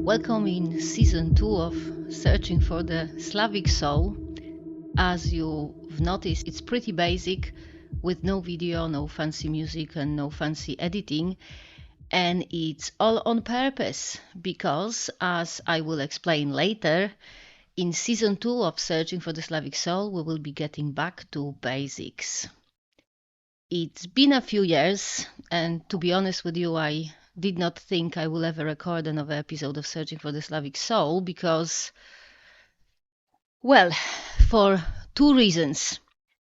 Welcome in season 2 of Searching for the Slavic Soul. As you've noticed, it's pretty basic with no video, no fancy music and no fancy editing. And it's all on purpose because, as I will explain later, in season 2 of Searching for the Slavic Soul, we will be getting back to basics. It's been a few years, and to be honest with you, I did not think I will ever record another episode of Searching for the Slavic Soul because, well, for two reasons.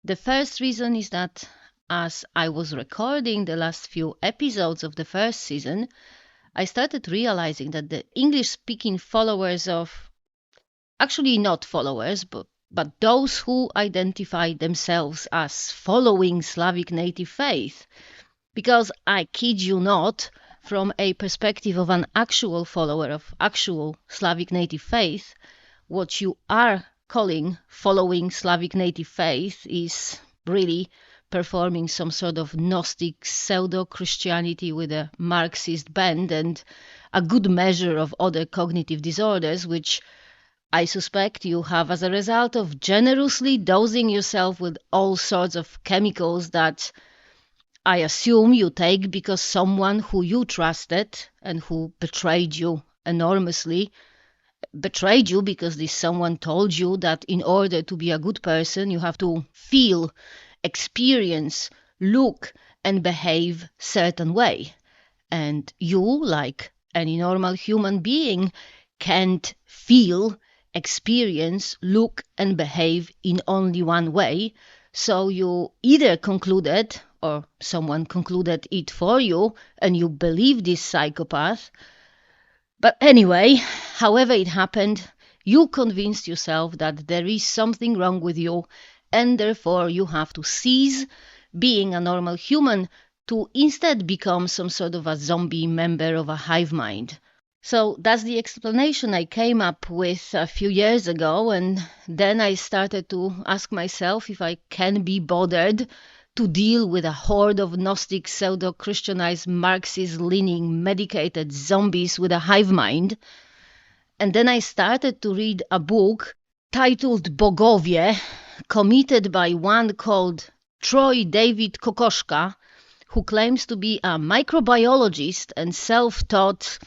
The first reason is that as I was recording the last few episodes of the first season, I started realizing that the English-speaking followers of, actually not followers, but those who identify themselves as following Slavic native faith, because I kid you not, from a perspective of an actual follower of actual Slavic native faith, what you are calling following Slavic native faith is really performing some sort of Gnostic pseudo-Christianity with a Marxist bent and a good measure of other cognitive disorders, which I suspect you have as a result of generously dosing yourself with all sorts of chemicals that I assume you take because someone who you trusted and who betrayed you enormously betrayed you because this someone told you that in order to be a good person you have to feel, experience, look and behave certain way. And you, like any normal human being, can't feel, experience, look and behave in only one way. So you either concluded, or someone concluded it for you, and you believe this psychopath. But anyway, however it happened, you convinced yourself that there is something wrong with you, and therefore you have to cease being a normal human to instead become some sort of a zombie member of a hive mind. So that's the explanation I came up with a few years ago, and then I started to ask myself if I can be bothered to deal with a horde of Gnostic, pseudo-Christianized, Marxist-leaning, medicated zombies with a hive mind. And then I started to read a book titled Bogowie, committed by one called Troy David Kokoszka, who claims to be a microbiologist and self-taught,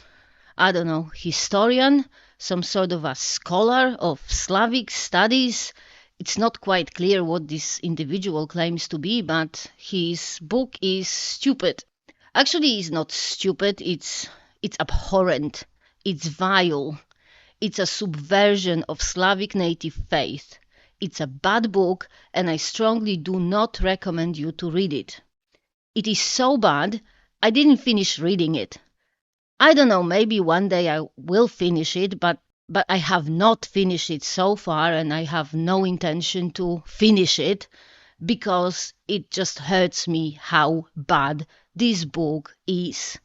historian, some sort of a scholar of Slavic studies. It's not quite clear what this individual claims to be, but his book is stupid. Actually, it's not stupid, it's abhorrent, it's vile, it's a subversion of Slavic native faith. It's a bad book, and I strongly do not recommend you to read it. It is so bad, I didn't finish reading it. I don't know, maybe one day I will finish it, but I have not finished it so far, and I have no intention to finish it because it just hurts me how bad this book is.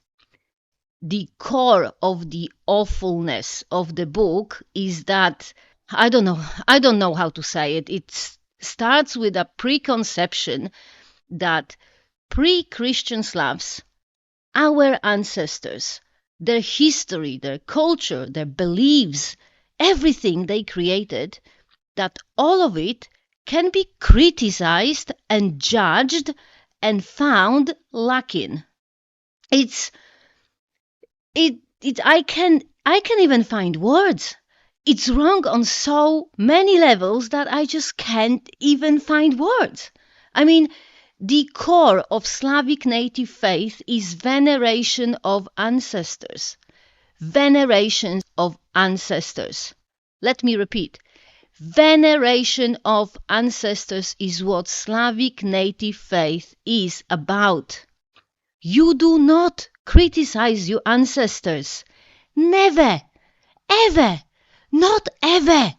The core of the awfulness of the book is that, I don't know how to say it. It starts with a preconception that pre-Christian Slavs, our ancestors, their history, their culture, their beliefs, everything they created, that all of it can be criticized and judged and found lacking. I can even find words. It's wrong on so many levels that I just can't even find words. I mean, the core of Slavic native faith is veneration of ancestors. Veneration of ancestors. Let me repeat. Veneration of ancestors is what Slavic native faith is about. You do not criticize your ancestors. Never, ever, not ever.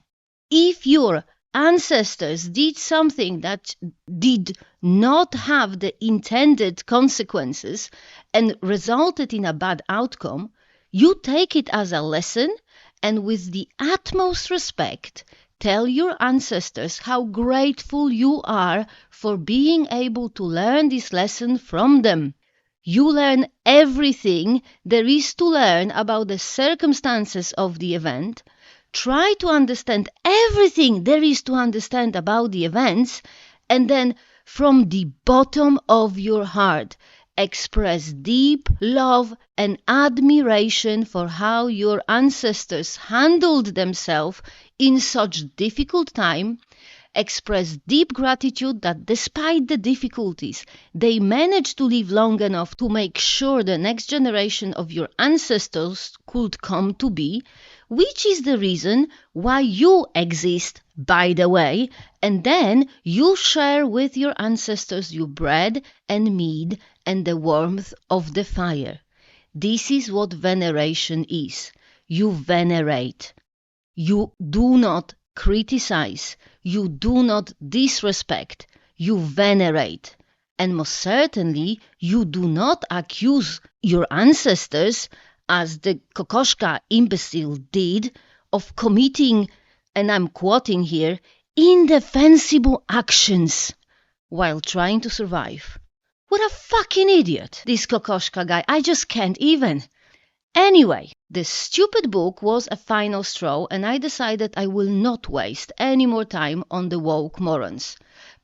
If your ancestors did something that did not have the intended consequences and resulted in a bad outcome, you take it as a lesson and with the utmost respect tell your ancestors how grateful you are for being able to learn this lesson from them. You learn everything there is to learn about the circumstances of the event. Try to understand everything there is to understand about the events, and then from the bottom of your heart, express deep love and admiration for how your ancestors handled themselves in such difficult time. Express deep gratitude that despite the difficulties, they managed to live long enough to make sure the next generation of your ancestors could come to be, which is the reason why you exist, by the way, and then you share with your ancestors your bread and mead and the warmth of the fire. This is what veneration is. You venerate. You do not criticize. You do not disrespect. You venerate. And most certainly, you do not accuse your ancestors, as the Kokoschka imbecile did, of committing, and I'm quoting here, indefensible actions while trying to survive. What a fucking idiot, this Kokoschka guy. I just can't even. Anyway, the stupid book was a final straw, and I decided I will not waste any more time on the woke morons.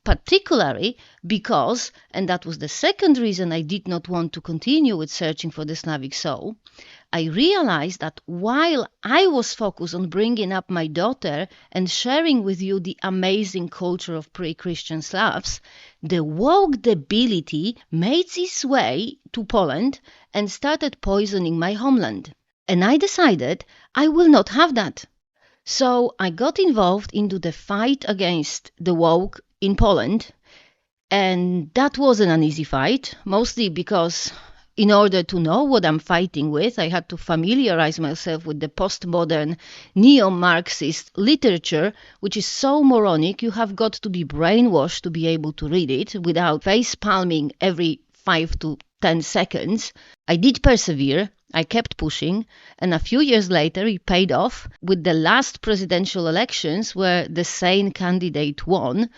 Particularly because, and that was the second reason I did not want to continue with searching for the Slavic soul, I realized that while I was focused on bringing up my daughter and sharing with you the amazing culture of pre-Christian Slavs, the woke debility made its way to Poland and started poisoning my homeland. And I decided I will not have that. So I got involved into the fight against the woke in Poland, and that wasn't an easy fight, mostly because in order to know what I'm fighting with, I had to familiarize myself with the postmodern neo-Marxist literature, which is so moronic you have got to be brainwashed to be able to read it without face-palming every 5 to 10 seconds. I did persevere, I kept pushing, and a few years later it paid off with the last presidential elections where the sane candidate won.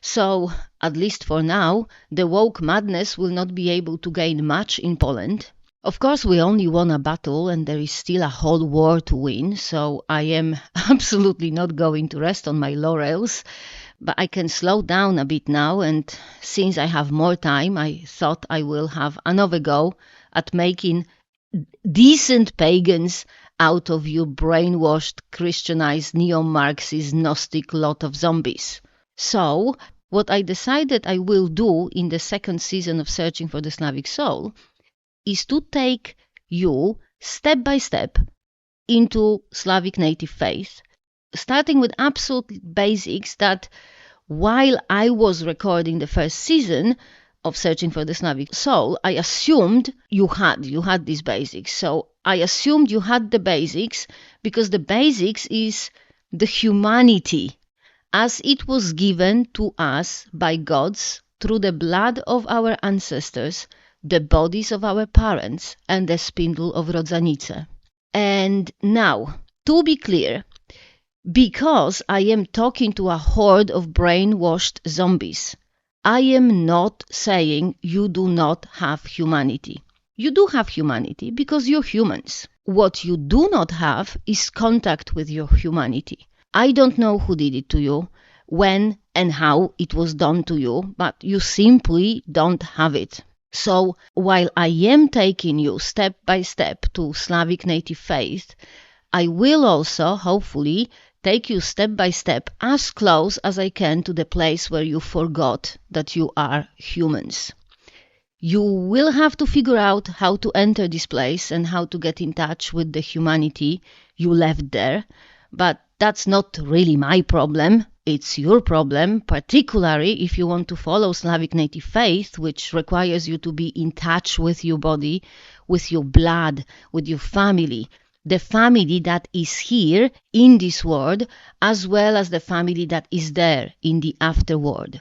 So, at least for now, the woke madness will not be able to gain much in Poland. Of course, we only won a battle and there is still a whole war to win, so I am absolutely not going to rest on my laurels. But I can slow down a bit now, and since I have more time, I thought I will have another go at making decent pagans out of you brainwashed, Christianized, neo-Marxist, Gnostic lot of zombies. So, what I decided I will do in the second season of Searching for the Slavic Soul is to take you step by step into Slavic native faith, starting with absolute basics that while I was recording the first season of Searching for the Slavic Soul, I assumed you had these basics. So I assumed you had the basics because the basics is the humanity as it was given to us by gods through the blood of our ancestors, the bodies of our parents, and the spindle of Rodzanice. And now, to be clear, because I am talking to a horde of brainwashed zombies, I am not saying you do not have humanity. You do have humanity because you're humans. What you do not have is contact with your humanity. I don't know who did it to you, when and how it was done to you, but you simply don't have it. So, while I am taking you step by step to Slavic native faith, I will also, hopefully, take you step by step as close as I can to the place where you forgot that you are humans. You will have to figure out how to enter this place and how to get in touch with the humanity you left there, but that's not really my problem. It's your problem, particularly if you want to follow Slavic native faith, which requires you to be in touch with your body, with your blood, with your family, the family that is here in this world, as well as the family that is there in the afterworld.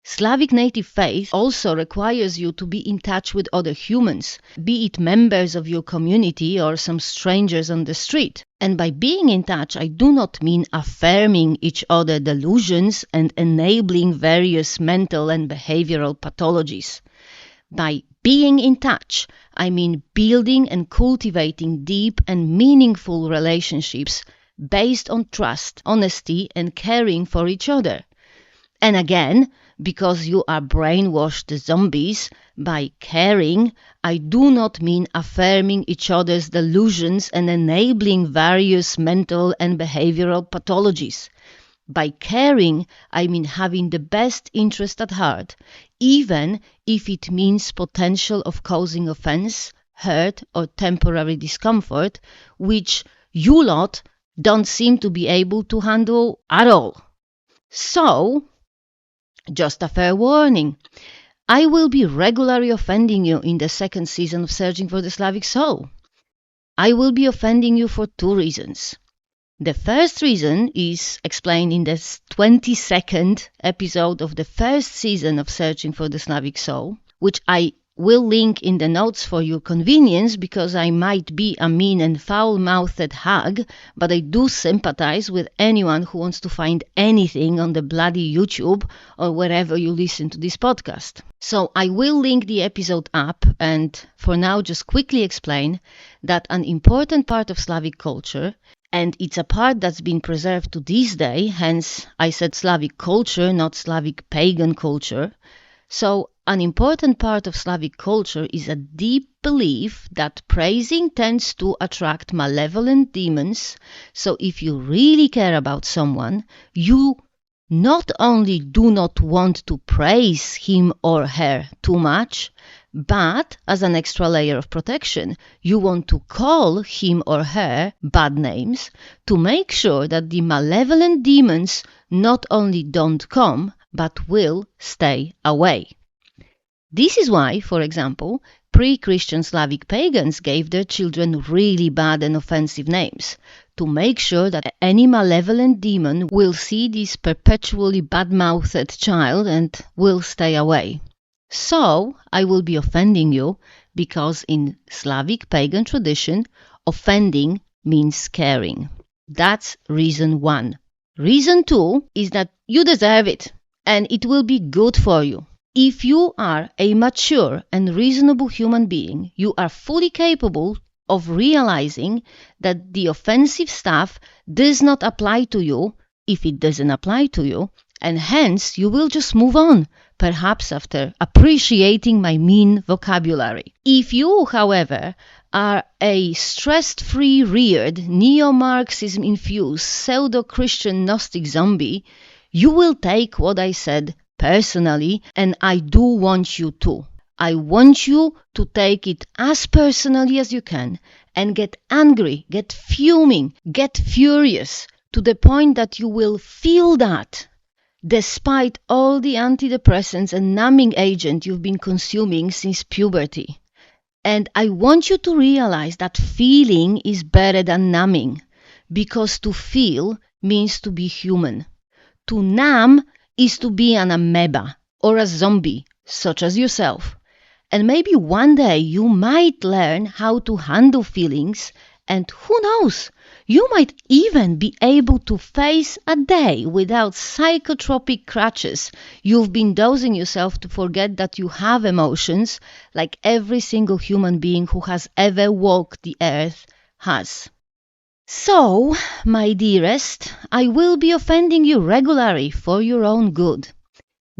Slavic native faith also requires you to be in touch with other humans, be it members of your community or some strangers on the street. And by being in touch, I do not mean affirming each other's delusions and enabling various mental and behavioral pathologies. By being in touch, I mean building and cultivating deep and meaningful relationships based on trust, honesty, and caring for each other. And again, because you are brainwashed zombies, by caring, I do not mean affirming each other's delusions and enabling various mental and behavioral pathologies. By caring, I mean having the best interest at heart, even if it means potential of causing offense, hurt, or temporary discomfort, which you lot don't seem to be able to handle at all. So, just a fair warning, I will be regularly offending you in the second season of Searching for the Slavic Soul. I will be offending you for two reasons. The first reason is explained in the 22nd episode of the first season of Searching for the Slavic Soul, which I will link in the notes for your convenience because I might be a mean and foul-mouthed hag, but I do sympathize with anyone who wants to find anything on the bloody YouTube or wherever you listen to this podcast. So I will link the episode up and for now just quickly explain that an important part of Slavic culture, and it's a part that's been preserved to this day, hence I said Slavic culture, not Slavic pagan culture. So an important part of Slavic culture is a deep belief that praising tends to attract malevolent demons. So if you really care about someone, you not only do not want to praise him or her too much, but as an extra layer of protection, you want to call him or her bad names to make sure that the malevolent demons not only don't come, but will stay away. This is why, for example, pre-Christian Slavic pagans gave their children really bad and offensive names, to make sure that any malevolent demon will see this perpetually bad-mouthed child and will stay away. So, I will be offending you because in Slavic pagan tradition, offending means caring. That's reason one. Reason two is that you deserve it and it will be good for you. If you are a mature and reasonable human being, you are fully capable of realizing that the offensive stuff does not apply to you if it doesn't apply to you, and hence you will just move on, perhaps after appreciating my mean vocabulary. If you, however, are a stress-free reared, neo-Marxism-infused, pseudo-Christian Gnostic zombie, you will take what I said personally, and I do want you to. I want you to take it as personally as you can and get angry, get fuming, get furious to the point that you will feel that despite all the antidepressants and numbing agent you've been consuming since puberty. And I want you to realize that feeling is better than numbing, because to feel means to be human. To numb is to be an amoeba or a zombie, such as yourself. And maybe one day you might learn how to handle feelings, and who knows, you might even be able to face a day without psychotropic crutches you've been dosing yourself to forget that you have emotions, like every single human being who has ever walked the earth has. So, my dearest, I will be offending you regularly for your own good.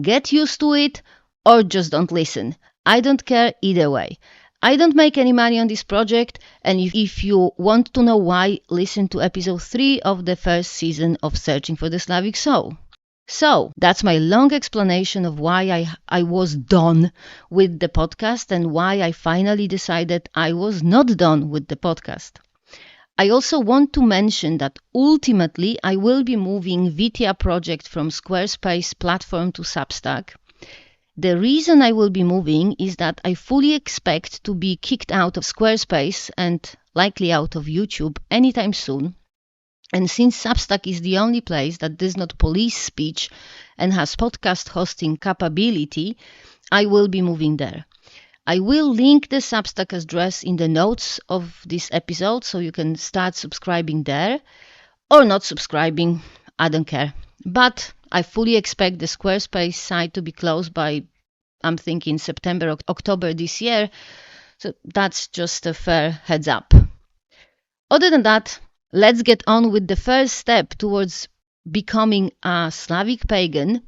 Get used to it, or just don't listen. I don't care either way. I don't make any money on this project, and if you want to know why, listen to episode 3 of the first season of Searching for the Slavic Soul. So, that's my long explanation of why I was done with the podcast and why I finally decided I was not done with the podcast. I also want to mention that ultimately I will be moving Witia project from Squarespace platform to Substack. The reason I will be moving is that I fully expect to be kicked out of Squarespace and likely out of YouTube anytime soon. And since Substack is the only place that does not police speech and has podcast hosting capability, I will be moving there. I will link the Substack address in the notes of this episode so you can start subscribing there, or not subscribing, I don't care. But I fully expect the Squarespace site to be closed by I'm thinking September, October this year. So that's just a fair heads up. Other than that, let's get on with the first step towards becoming a Slavic pagan,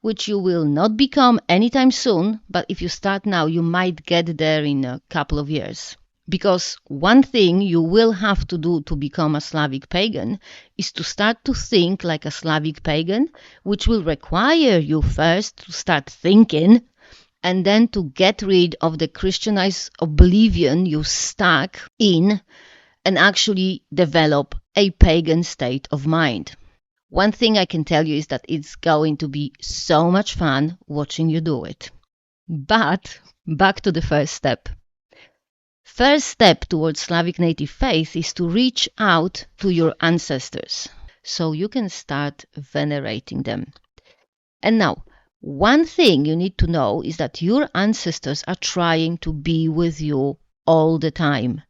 which you will not become anytime soon, but if you start now, you might get there in a couple of years. Because one thing you will have to do to become a Slavic pagan is to start to think like a Slavic pagan, which will require you first to start thinking and then to get rid of the Christianized oblivion you stuck in and actually develop a pagan state of mind. One thing I can tell you is that it's going to be so much fun watching you do it. But back to the first step. First step towards Slavic native faith is to reach out to your ancestors so you can start venerating them. And now, one thing you need to know is that your ancestors are trying to be with you all the time,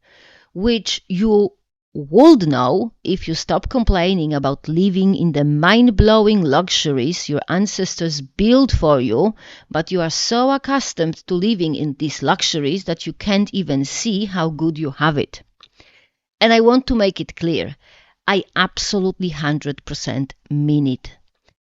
which you would know if you stop complaining about living in the mind-blowing luxuries your ancestors built for you, but you are so accustomed to living in these luxuries that you can't even see how good you have it. And I want to make it clear, I absolutely 100% mean it.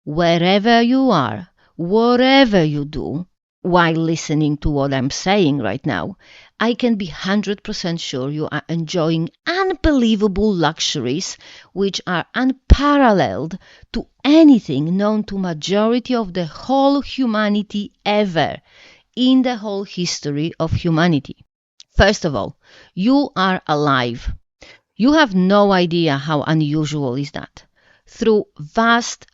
Wherever you are, whatever you do, while listening to what I'm saying right now, I can be 100% sure you are enjoying unbelievable luxuries which are unparalleled to anything known to majority of the whole humanity ever in the whole history of humanity. First of all, you are alive. You have no idea how unusual is that. Through vast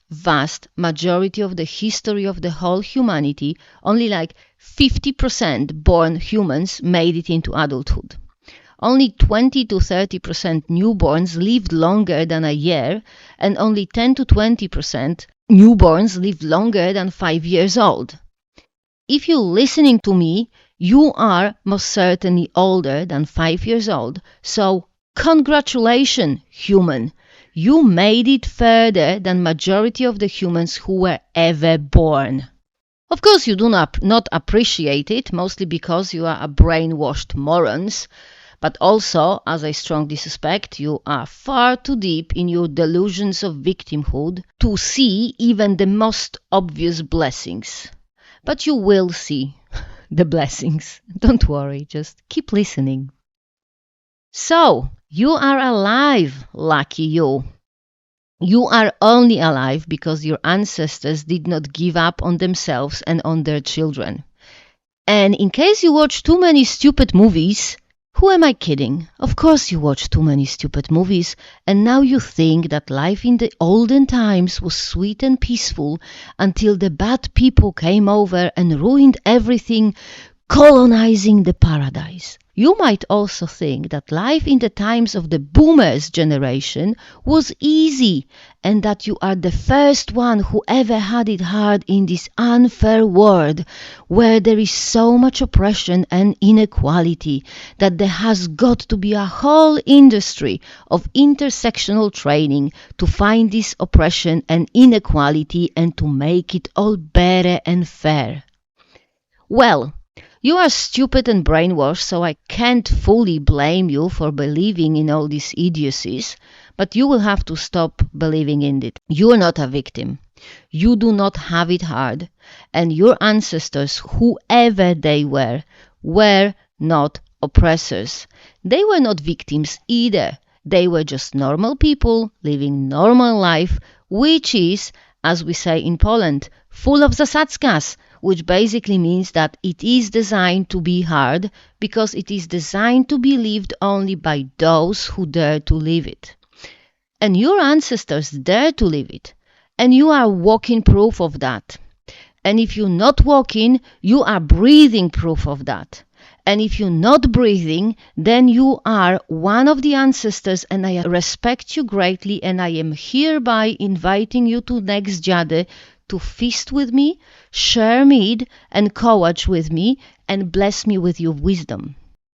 majority of the history of the whole humanity, only like 50% born humans made it into adulthood. Only 20 to 30% newborns lived longer than a year, and only 10 to 20% newborns lived longer than 5 years old. If you're listening to me, you are most certainly older than 5 years old, so congratulations, human! You made it further than majority of the humans who were ever born. Of course, you do not appreciate it, mostly because you are a brainwashed morons, but also, as I strongly suspect, you are far too deep in your delusions of victimhood to see even the most obvious blessings. But you will see the blessings. Don't worry, just keep listening. So, you are alive, lucky you. You are only alive because your ancestors did not give up on themselves and on their children. And in case you watch too many stupid movies, who am I kidding? Of course you watch too many stupid movies, and now you think that life in the olden times was sweet and peaceful until the bad people came over and ruined everything, colonizing the paradise. You might also think that life in the times of the boomers generation was easy and that you are the first one who ever had it hard in this unfair world where there is so much oppression and inequality that there has got to be a whole industry of intersectional training to find this oppression and inequality and to make it all better and fair. Well, you are stupid and brainwashed, so I can't fully blame you for believing in all these idiocies, but you will have to stop believing in it. You are not a victim. You do not have it hard, and your ancestors, whoever they were not oppressors. They were not victims either. They were just normal people living normal life, which is, as we say in Poland, full of zasadzkas, which basically means that it is designed to be hard because it is designed to be lived only by those who dare to live it. And your ancestors dare to live it, and you are walking proof of that. And if you're not walking, you are breathing proof of that. And if you're not breathing, then you are one of the ancestors, and I respect you greatly, and I am hereby inviting you to next Dziady to feast with me, share mead and kołacz with me, and bless me with your wisdom.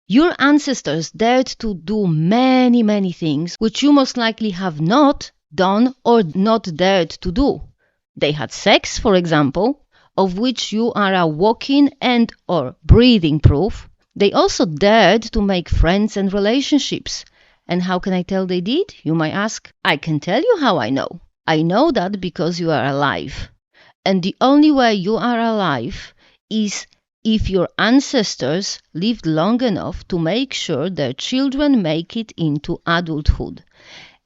Your ancestors dared to do many things which you most likely have not done or not dared to do. They had sex, for example, of which you are a walking and or breathing proof, they also dared to make friends and relationships. And how can I tell they did? You might ask. I can tell you how I know. I know that because you are alive. And the only way you are alive is if your ancestors lived long enough to make sure their children make it into adulthood.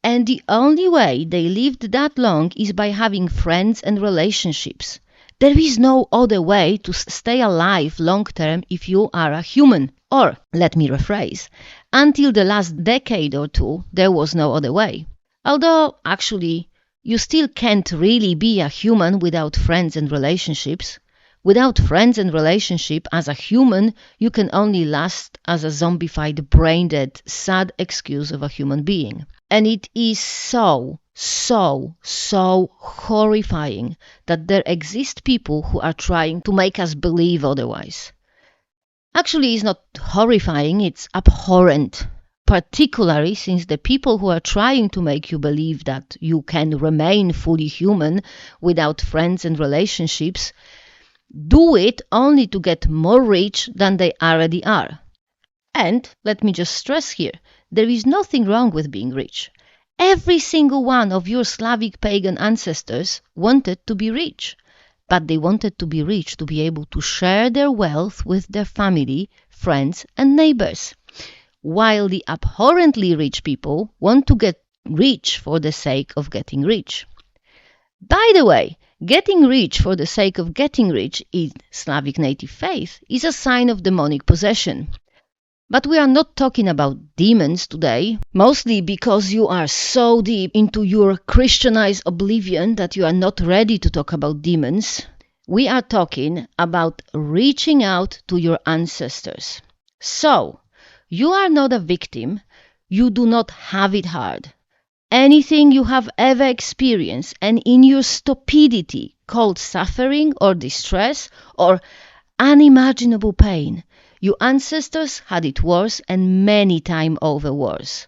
And the only way they lived that long is by having friends and relationships. There is no other way to stay alive long term if you are a human. Or, let me rephrase, until the last decade or two, there was no other way. Although, actually, you still can't really be a human without friends and relationships. Without friends and relationship, as a human, you can only last as a zombified, brain-dead, sad excuse of a human being. And it is so horrifying that there exist people who are trying to make us believe otherwise. Actually, it's not horrifying, it's abhorrent. Particularly since the people who are trying to make you believe that you can remain fully human without friends and relationships do it only to get more rich than they already are. And let me just stress here, there is nothing wrong with being rich. Every single one of your Slavic pagan ancestors wanted to be rich, but they wanted to be rich to be able to share their wealth with their family, friends, and neighbors. While the abhorrently rich people want to get rich for the sake of getting rich. By the way, getting rich for the sake of getting rich in Slavic native faith is a sign of demonic possession. But we are not talking about demons today, mostly because you are so deep into your Christianized oblivion that you are not ready to talk about demons. We are talking about reaching out to your ancestors. So, you are not a victim. You do not have it hard. Anything you have ever experienced and in your stupidity called suffering or distress or unimaginable pain, your ancestors had it worse and many times over worse.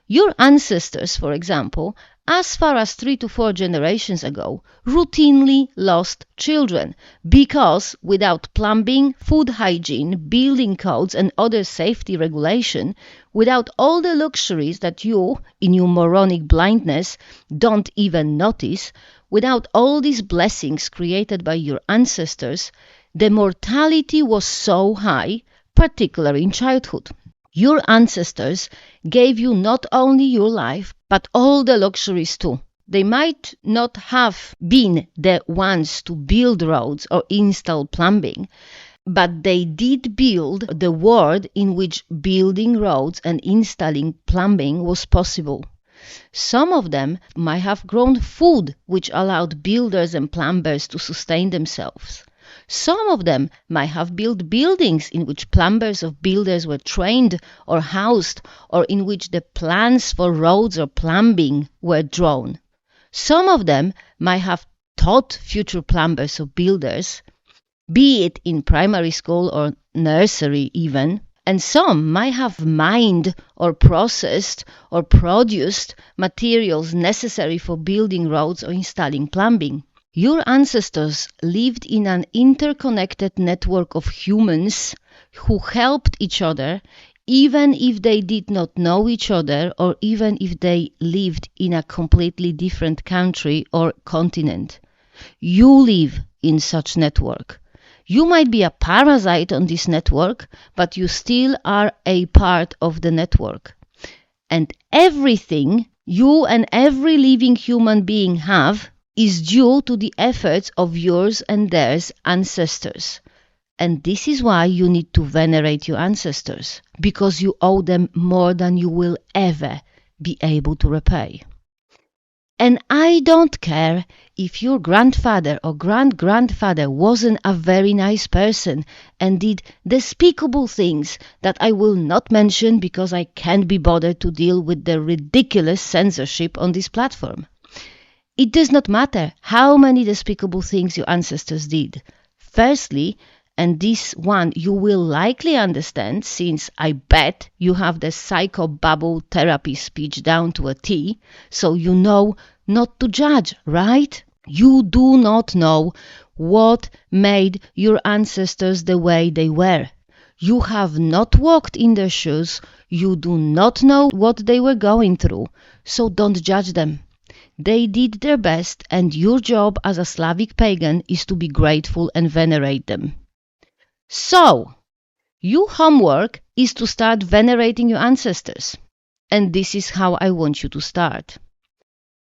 Your ancestors, for example, as far as 3 to 4 generations ago, routinely lost children because without plumbing, food hygiene, building codes and other safety regulation, without all the luxuries that you, in your moronic blindness, don't even notice, without all these blessings created by your ancestors, the mortality was so high, particularly in childhood. Your ancestors gave you not only your life, but all the luxuries too. They might not have been the ones to build roads or install plumbing, but they did build the world in which building roads and installing plumbing was possible. Some of them might have grown food which allowed builders and plumbers to sustain themselves. Some of them might have built buildings in which plumbers or builders were trained or housed, or in which the plans for roads or plumbing were drawn. Some of them might have taught future plumbers or builders, be it in primary school or nursery even, and some might have mined or processed or produced materials necessary for building roads or installing plumbing. Your ancestors lived in an interconnected network of humans who helped each other, even if they did not know each other or even if they lived in a completely different country or continent. You live in such network. You might be a parasite on this network, but you still are a part of the network. And everything you and every living human being have is due to the efforts of yours and theirs ancestors. And this is why you need to venerate your ancestors, because you owe them more than you will ever be able to repay. And I don't care if your grandfather or grand-grandfather wasn't a very nice person and did despicable things that I will not mention because I can't be bothered to deal with the ridiculous censorship on this platform. It does not matter how many despicable things your ancestors did. Firstly, and this one you will likely understand since I bet you have the psychobabble therapy speech down to a T, so you know not to judge, right? You do not know what made your ancestors the way they were. You have not walked in their shoes. You do not know what they were going through. So don't judge them. They did their best, and your job as a Slavic pagan is to be grateful and venerate them. So, your homework is to start venerating your ancestors. And this is how I want you to start.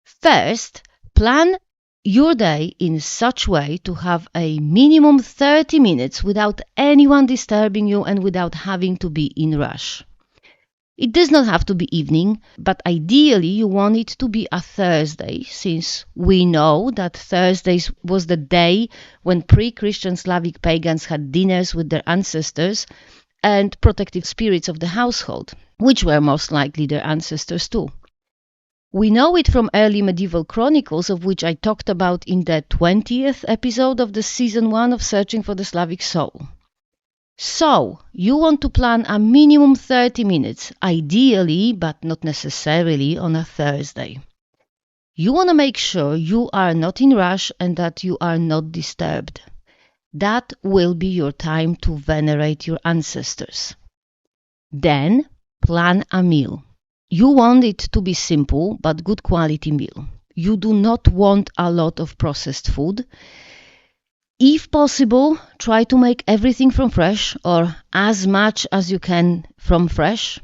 First, plan your day in such way to have a minimum 30 minutes without anyone disturbing you and without having to be in rush. It does not have to be evening, but ideally you want it to be a Thursday, since we know that Thursdays was the day when pre-Christian Slavic pagans had dinners with their ancestors and protective spirits of the household, which were most likely their ancestors too. We know it from early medieval chronicles, of which I talked about in the 20th episode of the season 1 of Searching for the Slavic Soul. So, you want to plan a minimum 30 minutes, ideally, but not necessarily on a Thursday. You want to make sure you are not in rush and that you are not disturbed. That will be your time to venerate your ancestors. Then, plan a meal. You want it to be simple, but good quality meal. You do not want a lot of processed food. If possible, try to make everything from fresh or as much as you can from fresh.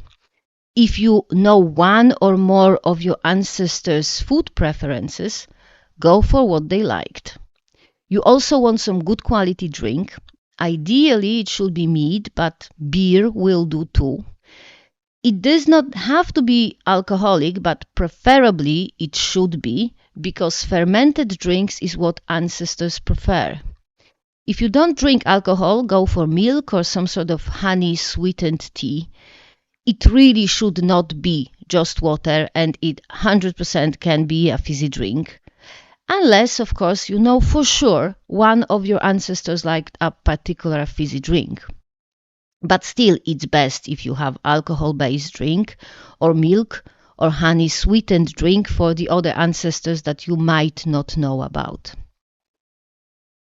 If you know one or more of your ancestors' food preferences, go for what they liked. You also want some good quality drink. Ideally, it should be mead, but beer will do too. It does not have to be alcoholic, but preferably it should be, because fermented drinks is what ancestors prefer. If you don't drink alcohol, go for milk or some sort of honey-sweetened tea. It really should not be just water, and it 100% can be a fizzy drink. Unless, of course, you know for sure one of your ancestors liked a particular fizzy drink. But still, it's best if you have alcohol-based drink or milk or honey-sweetened drink for the other ancestors that you might not know about.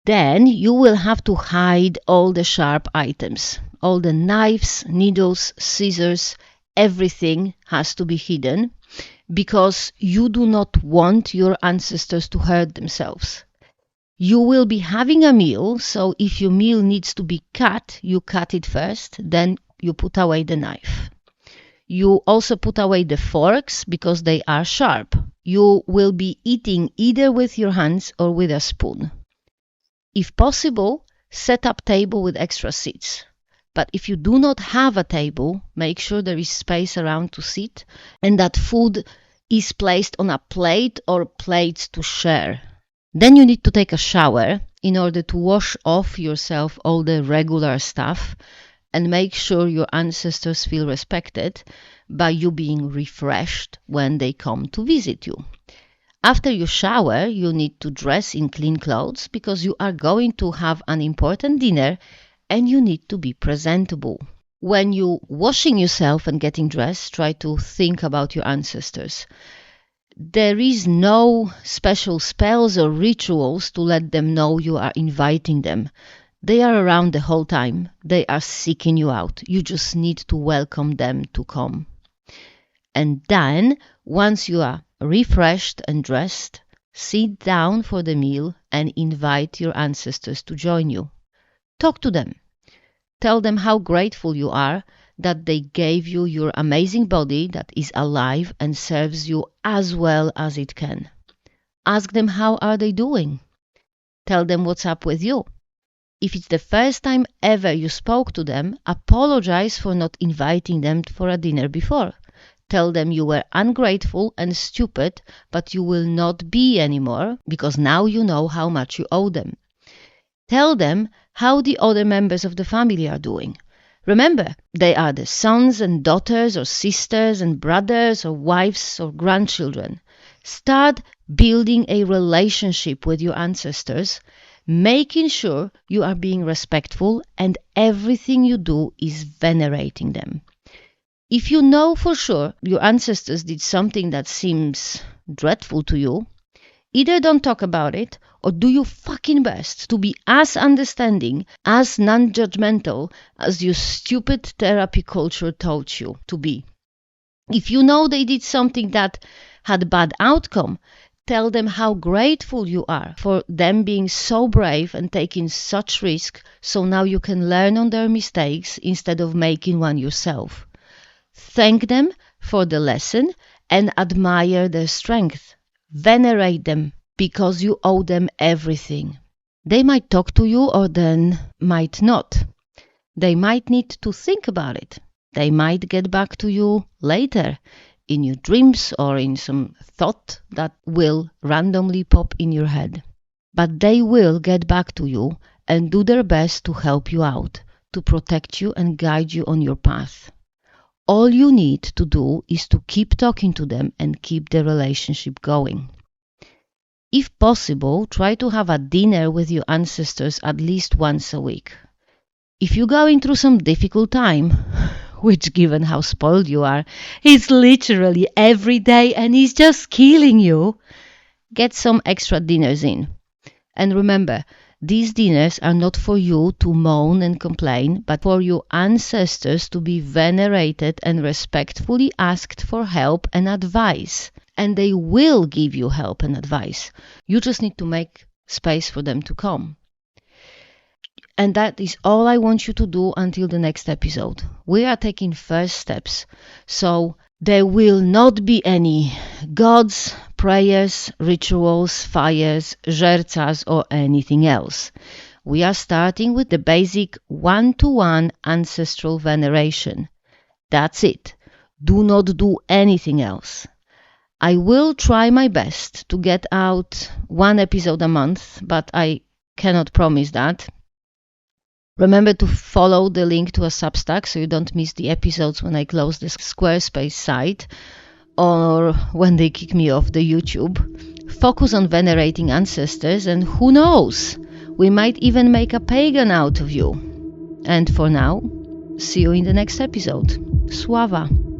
Then you will have to hide all the sharp items. All the knives, needles, scissors, everything has to be hidden because you do not want your ancestors to hurt themselves. You will be having a meal, so if your meal needs to be cut, you cut it first, then you put away the knife. You also put away the forks because they are sharp. You will be eating either with your hands or with a spoon. If possible, set up table with extra seats. But if you do not have a table, make sure there is space around to sit and that food is placed on a plate or plates to share. Then you need to take a shower in order to wash off yourself all the regular stuff and make sure your ancestors feel respected by you being refreshed when they come to visit you. After you shower, you need to dress in clean clothes because you are going to have an important dinner and you need to be presentable. When you're washing yourself and getting dressed, try to think about your ancestors. There is no special spells or rituals to let them know you are inviting them. They are around the whole time. They are seeking you out. You just need to welcome them to come. And then, once you are refreshed and dressed, sit down for the meal and invite your ancestors to join you. Talk to them. Tell them how grateful you are that they gave you your amazing body that is alive and serves you as well as it can. Ask them how are they doing. Tell them what's up with you. If it's the first time ever you spoke to them, apologize for not inviting them for a dinner before. Tell them you were ungrateful and stupid, but you will not be anymore because now you know how much you owe them. Tell them how the other members of the family are doing. Remember, they are the sons and daughters or sisters and brothers or wives or grandchildren. Start building a relationship with your ancestors, making sure you are being respectful and everything you do is venerating them. If you know for sure your ancestors did something that seems dreadful to you, Either don't talk about it or do your fucking best to be as understanding, as non-judgmental as your stupid therapy culture taught you to be. If you know they did something that had a bad outcome, tell them how grateful you are for them being so brave and taking such risk, so now you can learn on their mistakes instead of making one yourself. Thank them for the lesson and admire their strength. Venerate them because you owe them everything. They might talk to you or then might not. They might need to think about it. They might get back to you later in your dreams or in some thought that will randomly pop in your head. But they will get back to you and do their best to help you out, to protect you and guide you on your path. All you need to do is to keep talking to them and keep the relationship going. If possible, try to have a dinner with your ancestors at least once a week. If you're going through some difficult time, which given how spoiled you are, is literally every day and is just killing you, get some extra dinners in. And remember, these dinners are not for you to moan and complain, but for your ancestors to be venerated and respectfully asked for help and advice. And they will give you help and advice. You just need to make space for them to come. And that is all I want you to do until the next episode. We are taking first steps. So there will not be any gods, prayers, rituals, fires, żercas or anything else. We are starting with the basic one-to-one ancestral veneration. That's it. Do not do anything else. I will try my best to get out one episode a month, but I cannot promise that. Remember to follow the link to a Substack so you don't miss the episodes when I close the Squarespace site or when they kick me off the YouTube. Focus on venerating ancestors and who knows, we might even make a pagan out of you. And for now, see you in the next episode. Sława!